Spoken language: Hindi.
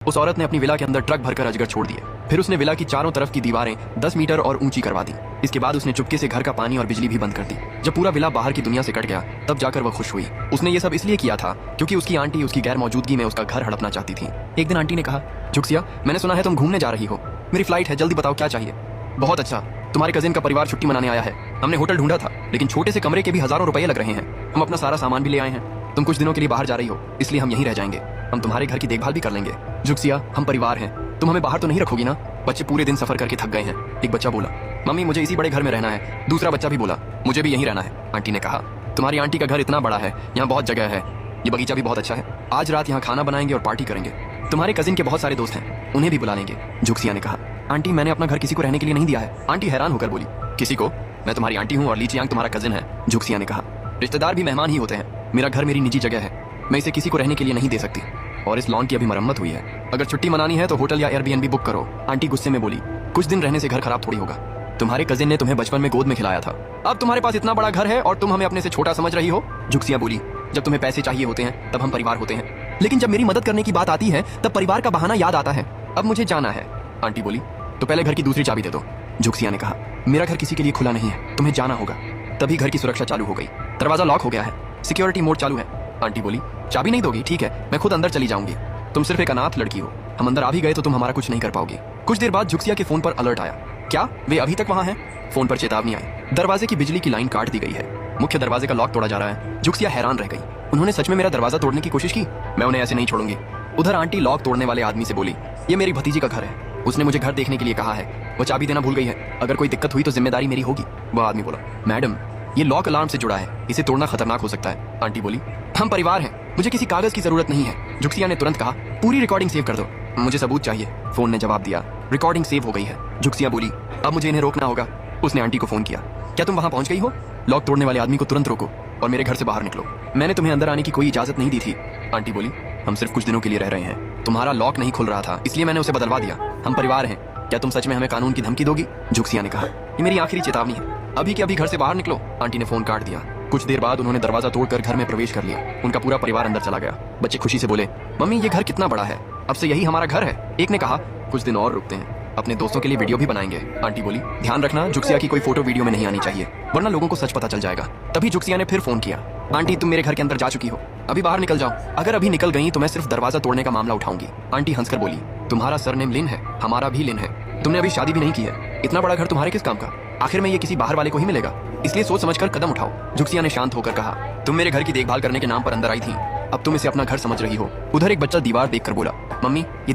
उस औरत ने अपनी विला के अंदर ट्रक भरकर अजगर छोड़ दिए। फिर उसने विला की चारों तरफ की दीवारें 10 मीटर और ऊंची करवा दी। इसके बाद उसने चुपके से घर का पानी और बिजली भी बंद कर दी। जब पूरा विला बाहर की दुनिया से कट गया तब जाकर वह खुश हुई। उसने ये सब इसलिए किया था क्योंकि उसकी आंटी उसकी गैर मौजूदगी में उसका घर हड़पना चाहती थी। एक दिन आंटी ने कहा, जुक्सिया, मैंने सुना है तुम घूमने जा रही हो। मेरी फ्लाइट है, जल्दी बताओ क्या चाहिए। बहुत अच्छा, तुम्हारे कजिन का परिवार छुट्टी मनाने आया है। हमने होटल ढूंढा था लेकिन छोटे से कमरे के भी हजारों रुपए लग रहे हैं। हम अपना सारा सामान भी ले आए हैं। तुम कुछ दिनों के लिए बाहर जा रही हो इसलिए हम यहीं रह जाएंगे। हम तुम्हारे घर की देखभाल भी कर लेंगे। जुक्सिया, हम परिवार हैं, तुम हमें बाहर तो नहीं रखोगी ना। बच्चे पूरे दिन सफर करके थक गए हैं। एक बच्चा बोला, मम्मी मुझे इसी बड़े घर में रहना है। दूसरा बच्चा भी बोला, मुझे भी यहीं रहना है। आंटी ने कहा, तुम्हारी आंटी का घर इतना बड़ा है, यहाँ बहुत जगह है। ये बगीचा भी बहुत अच्छा है। आज रात यहाँ खाना बनाएंगे और पार्टी करेंगे। तुम्हारे कजिन के बहुत सारे दोस्त हैं, उन्हें भी बुला लेंगे। जुक्सिया ने कहा, आंटी मैंने अपना घर किसी को रहने के लिए नहीं दिया है। आंटी हैरान होकर बोली, किसी को? मैं तुम्हारी आंटी हूँ और लीचियांग तुम्हारा कजिन है। जुक्सिया ने कहा, रिश्तेदार भी मेहमान ही होते हैं। मेरा घर मेरी निजी जगह है, मैं इसे किसी को रहने के लिए नहीं दे सकती। और इस लॉन की अभी मरम्मत हुई है। अगर छुट्टी मनानी है तो होटल या एयरबीएनबी बुक करो। आंटी गुस्से में बोली, कुछ दिन रहने से घर खराब थोड़ी होगा। तुम्हारे कजिन ने तुम्हें बचपन में गोद में खिलाया था। अब तुम्हारे पास इतना बड़ा घर है और तुम हमें अपने से छोटा समझ रही हो। जुक्सिया बोली, जब तुम्हें पैसे चाहिए होते हैं तब हम परिवार होते हैं, लेकिन जब मेरी मदद करने की बात आती है तब परिवार का बहाना याद आता है। अब मुझे जाना है। आंटी बोली, तो पहले घर की दूसरी चाबी दे दो। जुक्सिया ने कहा, मेरा घर किसी के लिए खुला नहीं है, तुम्हें जाना होगा। तभी घर की सुरक्षा चालू हो गई। दरवाजा लॉक हो गया है, सिक्योरिटी मोड चालू है। आंटी बोली, चाबी नहीं दोगी? ठीक है, मैं खुद अंदर चली जाऊंगी। तुम सिर्फ एक अनाथ लड़की हो, हम अंदर आ भी गए तो तुम हमारा कुछ नहीं कर पाओगी। कुछ देर बाद जुक्सिया के फोन पर अलर्ट आया। क्या वे अभी तक वहां हैं? फोन पर चेतावनी आई, दरवाजे की बिजली की लाइन काट दी गई है। मुख्य दरवाजे का लॉक तोड़ा जा रहा है। जुक्सिया हैरान रह गई, उन्होंने सच में मेरा दरवाजा तोड़ने की कोशिश की? मैं उन्हें ऐसे नहीं छोड़ूंगी। उधर आंटी लॉक तोड़ने वाले आदमी से बोली, ये मेरी भतीजी का घर है, उसने मुझे घर देखने के लिए कहा है। वो चाबी देना भूल गई है, अगर कोई दिक्कत हुई तो जिम्मेदारी मेरी होगी। वह आदमी बोला, मैडम ये लॉक अलार्म से जुड़ा है, इसे तोड़ना खतरनाक हो सकता है। आंटी बोली, हम परिवार हैं, मुझे किसी कागज की जरूरत नहीं है। जुक्सिया ने तुरंत कहा, पूरी रिकॉर्डिंग सेव कर दो। मुझे सबूत चाहिए। फोन ने जवाब दिया, रिकॉर्डिंग सेव हो गई है। जुक्सिया बोली, अब मुझे इन्हें रोकना होगा। उसने आंटी को फोन किया, क्या तुम वहां पहुंच गई हो? लॉक तोड़ने वाले आदमी को तुरंत रोको और मेरे घर से बाहर निकलो। मैंने तुम्हें अंदर आने की कोई इजाजत नहीं दी थी। आंटी बोली, हम सिर्फ कुछ दिनों के लिए रह रहे हैं, तुम्हारा लॉक नहीं खुल रहा था इसलिए मैंने उसे बदलवा दिया। हम परिवार हैं, क्या तुम सच में हमें कानून की धमकी दोगी? जुक्सिया ने कहा, ये मेरी आखिरी चेतावनी है, अभी के अभी घर से बाहर निकलो। आंटी ने फोन काट दिया। कुछ देर बाद उन्होंने दरवाजा तोड़कर घर में प्रवेश कर लिया। उनका पूरा परिवार अंदर चला गया। बच्चे खुशी से बोले, मम्मी ये घर कितना बड़ा है, अब से यही हमारा घर है। एक ने कहा, कुछ दिन और रुकते हैं, अपने दोस्तों के लिए वीडियो भी बनाएंगे। आंटी बोली, ध्यान रखना जुक्सिया की कोई फोटो वीडियो में नहीं आनी चाहिए, वरना लोगों को सच पता चल जाएगा। तभी जुक्सिया ने फिर फोन किया, आंटी तुम मेरे घर के अंदर जा चुकी हो, अभी बाहर निकल जाओ। अगर अभी निकल गई तो मैं सिर्फ दरवाजा तोड़ने का मामला उठाऊंगी। आंटी हंसकर बोली, तुम्हारा सरनेम लिन है, हमारा भी लिन है, तुमने अभी शादी भी नहीं की है, इतना बड़ा घर तुम्हारे किस काम का? आखिर में ये किसी बाहर वाले को ही मिलेगा, इसलिए सोच समझकर कदम उठाओ। जुक्सिया ने शांत होकर कहा, तुम मेरे घर की देखभाल करने के नाम पर अंदर आई थी, अब तुम इसे अपना घर समझ रही हो। उधर एक बच्चा दीवार देखकर बोला, मम्मी ये